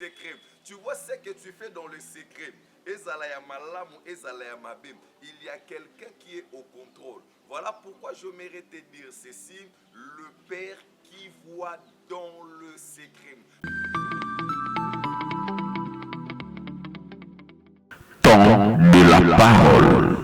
secret. Tu vois ce que tu fais dans le secret. Il y a quelqu'un qui est au contrôle. Voilà pourquoi j'aimerais te dire ceci. Le Père qui voit dans le secret. Temps de la parole.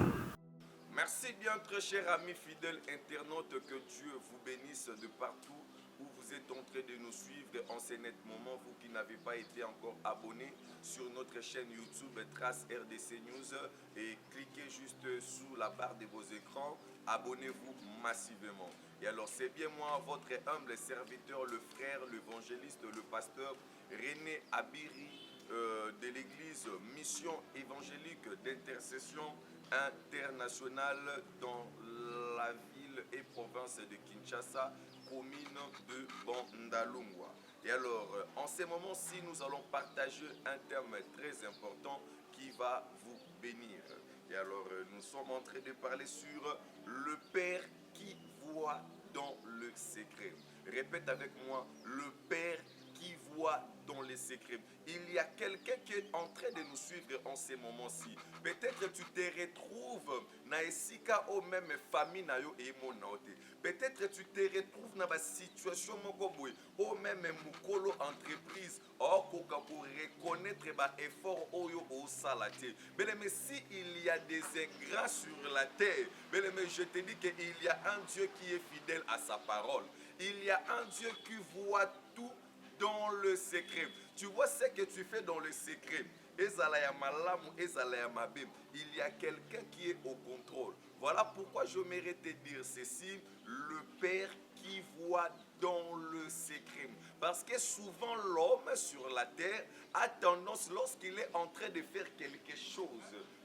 Merci bien, très chers amis fidèles internautes, que Dieu vous bénisse de partout où vous êtes en train de nous suivre en ce net moment. Vous qui n'avez pas été encore abonnés sur notre chaîne YouTube Trace RDC News, et cliquez juste sous la barre de vos écrans, abonnez-vous massivement. Et alors c'est bien moi, votre humble serviteur, le frère, l'évangéliste, le pasteur René Abiri, de l'église Mission évangélique d'intercession internationale dans la ville et province de Kinshasa, commune de Bandalungwa. Et alors, en ce moment-ci, nous allons partager un thème très important qui va vous bénir. Et alors, nous sommes en train de parler sur le Père qui voit dans le secret. Répète avec moi, le Père qui voit dans les secrets. Il y a quelqu'un qui est en train de nous suivre en ces moments-ci. Peut-être tu te retrouves na esika au même famille na yo et mon naote. Peut-être tu te retrouves dans la situation au même mukolo entreprise. Or pour reconnaître ba effort oyo au salate. Mais si il y a des ingrats sur la terre, mais je te dis qu'il y a un Dieu qui est fidèle à sa parole. Il y a un Dieu qui voit tout dans le secret. Tu vois ce que tu fais dans le secret. Il y a quelqu'un qui est au contrôle. Voilà pourquoi j'aimerais te dire ceci. Le Père qui voit dans le secret. Parce que souvent l'homme sur la terre a tendance, lorsqu'il est en train de faire quelque chose,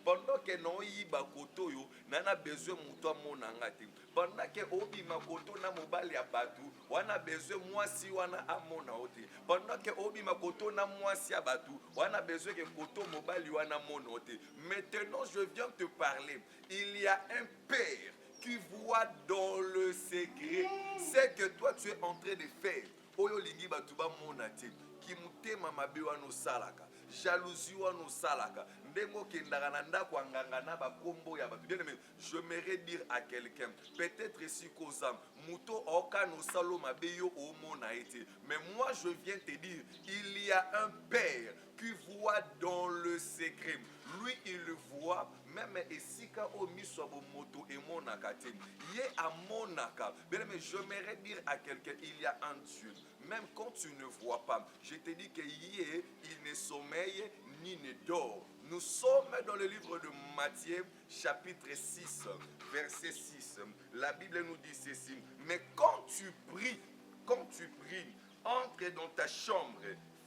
pendant que non yiba koto yo nana besoin muto amona ngati, pendant que obi makoto na mobali ya batu wana besoin mwasi wana amona ote, pendant que obi makoto na mwasi ya batu wana besoin que koto mobali wana mona ote. Maintenant je viens te parler, il y a un Père qui voit dans le secret ce que toi tu es en train de faire. Oyo lingi batu ba mona te, ki mutema mabe wana salaka, jalousie wana salaka, ndengo kendaka na ndako anganga na bakombo ya batu. Bien aimé, je m'aimerais dire à quelqu'un, peut-être si kozam muto oka no salo mabe yo o mona ete, mais moi je viens te dire, il y a un Père qui voit dans le secret. Lui il le voit même esika o miswabo moto et monaka te, ye a monaka. Bien aimé, je m'aimerais dire à quelqu'un, il y a un Dieu. Même quand tu ne vois pas, je te dis que hier, il ne sommeille ni ne dort. Nous sommes dans le livre de Matthieu, chapitre 6, verset 6. La Bible nous dit ceci. Mais quand tu pries, entre dans ta chambre,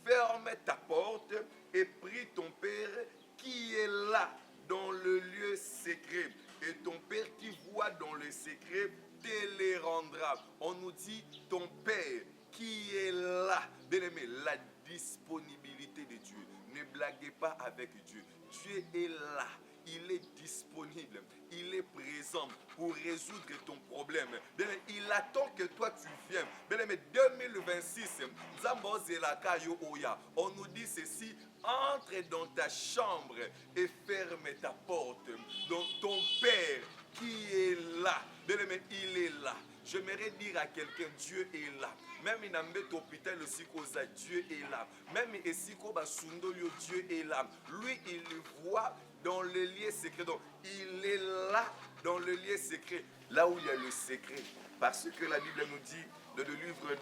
ferme ta porte et prie ton Père qui est là dans le lieu secret. Et ton Père qui voit dans le secret te les rendra. On nous dit ton Père qui est là. Bien-aimé, la disponibilité de Dieu. Ne blaguez pas avec Dieu. Dieu est là. Il est disponible. Il est présent pour résoudre ton problème. Bien-aimé, il attend que toi tu viennes. Bien-aimé, 2026, on nous dit ceci. Entre dans ta chambre et ferme ta porte. Donc ton Père qui est là. Bien-aimé, il est là. J'aimerais dire à quelqu'un, Dieu est là. Même il n'a pas d'hôpital aussi, Dieu est là. Même ici, Dieu est là. Lui, il le voit dans le lieu secret. Donc, il est là dans le lieu secret. Là où il y a le secret. Parce que la Bible nous dit, dans le livre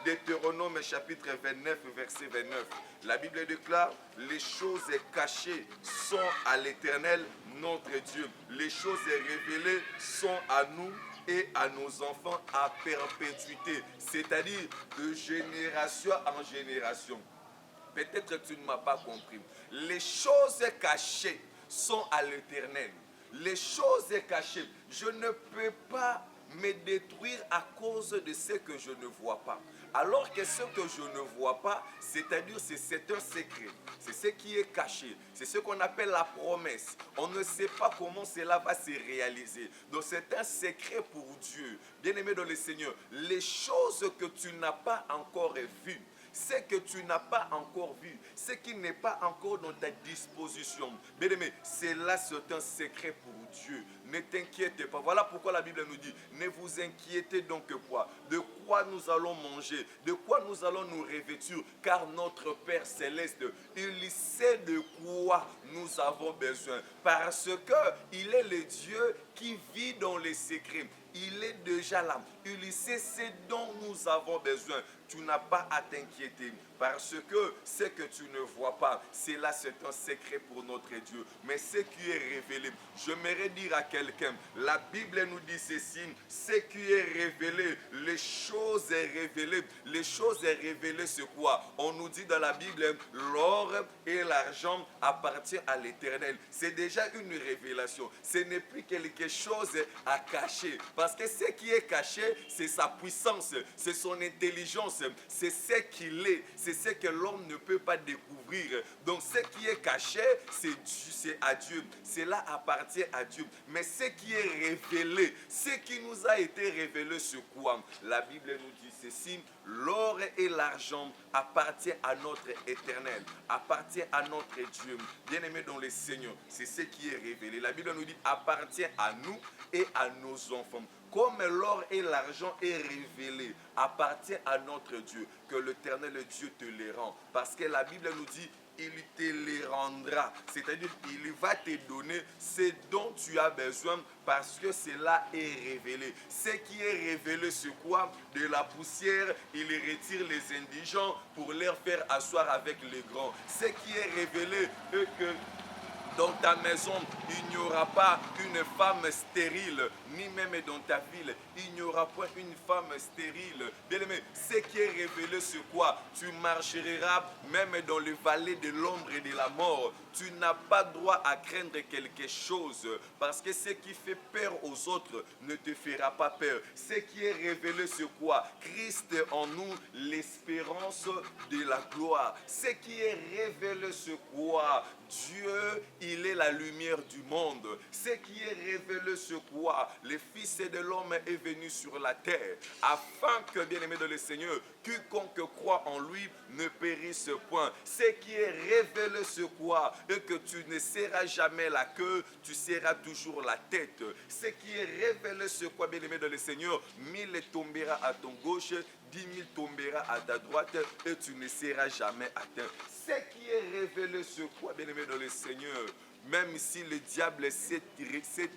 de Deutéronome, chapitre 29, verset 29, la Bible déclare, les choses cachées sont à l'Éternel, notre Dieu. Les choses révélées sont à nous et à nos enfants à perpétuité, c'est-à-dire de génération en génération. Peut-être tu ne m'as pas compris. Les choses cachées sont à l'Éternel. Les choses cachées, je ne peux pas me détruire à cause de ce que je ne vois pas. Alors que ce que je ne vois pas, c'est-à-dire c'est un secret. C'est ce qui est caché. C'est ce qu'on appelle la promesse. On ne sait pas comment cela va se réaliser. Donc c'est un secret pour Dieu. Bien-aimé dans le Seigneur, les choses que tu n'as pas encore vues, ce que tu n'as pas encore vu, ce qui n'est pas encore dans ta disposition. Bien-aimé, c'est là c'est un secret pour Dieu. Ne t'inquiète pas. Voilà pourquoi la Bible nous dit, ne vous inquiétez donc pas. De quoi nous allons manger, de quoi nous allons nous revêtir, car notre Père Céleste, il sait de quoi nous avons besoin. Parce qu'il est le Dieu qui vit dans les secrets. Il est déjà là. Il sait ce dont nous avons besoin. Tu n'as pas à t'inquiéter parce que ce que tu ne vois pas, c'est là, c'est un secret pour notre Dieu. Mais ce qui est révélé, j'aimerais dire à quelqu'un, la Bible nous dit ceci, ce qui est révélé, les choses est révélées. Les choses est révélées, c'est quoi? On nous dit dans la Bible, l'or et l'argent appartiennent à l'Éternel. C'est déjà une révélation. Ce n'est plus quelque chose à cacher. Parce que ce qui est caché, c'est sa puissance, c'est son intelligence, c'est ce qu'il est, c'est ce que l'homme ne peut pas découvrir. Donc ce qui est caché, c'est à Dieu, cela appartient à Dieu. Mais ce qui est révélé, ce qui nous a été révélé, c'est quoi? La Bible nous dit ceci, l'or et l'argent appartiennent à notre Éternel, appartient à notre Dieu. Bien-aimé dans le Seigneur, c'est ce qui est révélé. La Bible nous dit appartient à nous et à nos enfants. Comme l'or et l'argent est révélé, appartient à notre Dieu, que l'Éternel Dieu te les rend. Parce que la Bible nous dit, il te les rendra. C'est-à-dire, il va te donner ce dont tu as besoin parce que cela est révélé. Ce qui est révélé, c'est quoi? De la poussière, il retire les indigents pour leur faire asseoir avec les grands. Ce qui est révélé est que dans ta maison, il n'y aura pas une femme stérile, ni même dans ta ville, il n'y aura pas une femme stérile. Bien-aimé, ce qui est révélé, c'est quoi? Tu marcheras même dans le vallée de l'ombre et de la mort. Tu n'as pas droit à craindre quelque chose, parce que ce qui fait peur aux autres ne te fera pas peur. Ce qui est révélé, c'est quoi? Christ en nous, l'espérance de la gloire. Ce qui est révélé, c'est quoi? Dieu, il est la lumière du monde. Ce qui est révélé, c'est quoi? Le Fils de l'homme est venu sur la terre, afin que, bien-aimé de le Seigneur, quiconque croit en lui ne périsse point. Ce qui est révélé, c'est quoi? Et que tu ne seras jamais la queue, tu seras toujours la tête. Ce qui est révélé, c'est quoi, bien-aimé de le Seigneur? 1000 tombera à ton gauche, 10 000 tombera à ta droite et tu ne seras jamais atteint. Ce qui est révélé, c'est quoi, bien-aimé dans le Seigneur? Même si le diable s'est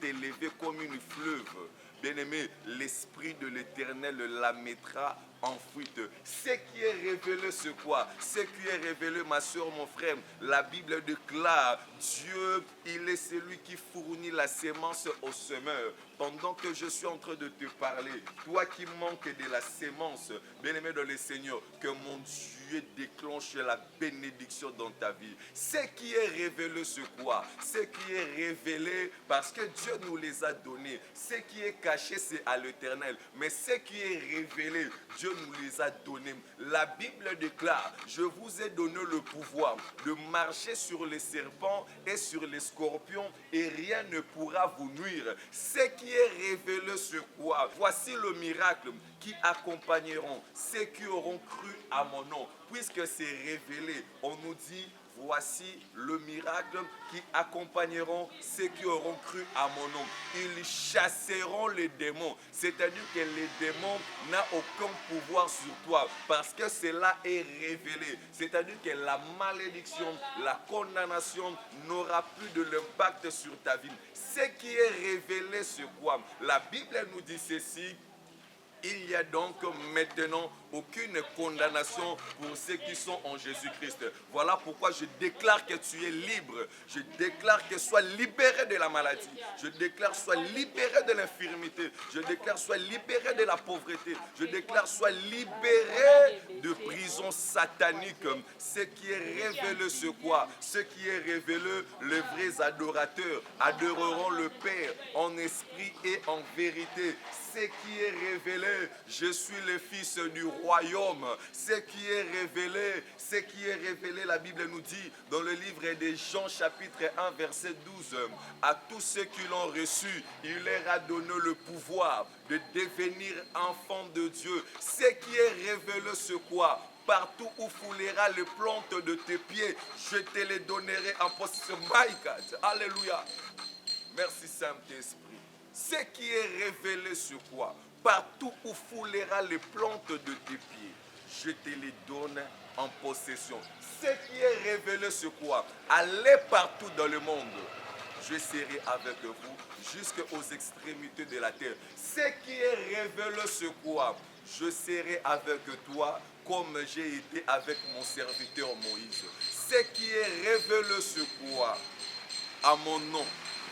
élevé comme une fleuve, bien-aimé, l'Esprit de l'Éternel la mettra en fuite. Ce qui est révélé, c'est quoi? Ce qui est révélé, ma soeur, mon frère, la Bible déclare, Dieu, il est celui qui fournit la sémence au semeur. Pendant que je suis en train de te parler, toi qui manques de la sémence, bien-aimé dans le Seigneur, que mon Dieu déclenche la bénédiction dans ta vie. Ce qui est révélé, c'est quoi? Ce qui est révélé, parce que Dieu nous les a donnés. Ce qui est caché, c'est à l'Éternel. Mais ce qui est révélé, Dieu nous les a donnés. La Bible déclare, je vous ai donné le pouvoir de marcher sur les serpents et sur les scorpions et rien ne pourra vous nuire. Ce qui est révélé, c'est quoi? Voici le miracle qui accompagneront ceux qui auront cru à mon nom. Puisque c'est révélé, on nous dit, voici le miracle qui accompagneront ceux qui auront cru à mon nom. Ils chasseront les démons. C'est-à-dire que les démons n'ont aucun pouvoir sur toi parce que cela est révélé. C'est-à-dire que la malédiction, la condamnation n'aura plus de l'impact sur ta vie. Ce qui est révélé, c'est quoi? La Bible nous dit ceci. Il n'y a donc maintenant aucune condamnation pour ceux qui sont en Jésus-Christ. Voilà pourquoi je déclare que tu es libre. Je déclare que sois libéré de la maladie. Je déclare sois libéré de l'infirmité. Je déclare sois libéré de la pauvreté. Je déclare sois libéré de prison satanique. Ce qui est révélé, c'est quoi? Ce qui est révélé, les vrais adorateurs adoreront le Père en esprit et en vérité. Ce qui est révélé, je suis le fils du royaume. Ce qui est révélé, la Bible nous dit dans le livre de Jean chapitre 1 verset 12, à tous ceux qui l'ont reçu, il leur a donné le pouvoir de devenir enfants de Dieu. Ce qui est révélé, c'est quoi? Partout où foulera les plantes de tes pieds, je te les donnerai en possession. My God. Alléluia. Merci Saint-Esprit. Ce qui est révélé sur quoi? Partout où foulera les plantes de tes pieds, je te les donne en possession. Ce qui est révélé sur quoi? Allez partout dans le monde. Je serai avec vous jusqu'aux extrémités de la terre. Ce qui est révélé sur quoi? Je serai avec toi comme j'ai été avec mon serviteur Moïse. Ce qui est révélé sur quoi? À mon nom,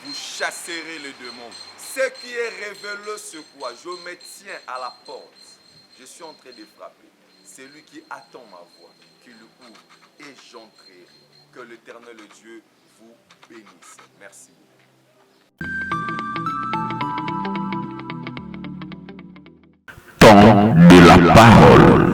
vous chasserez les démons. Ce qui est révélé sur quoi? Je me tiens à la porte. Je suis en train de frapper. C'est lui qui attend ma voix, qui le ouvre, et j'entrerai. Que l'Éternel Dieu vous bénisse. Merci. Temps de la parole.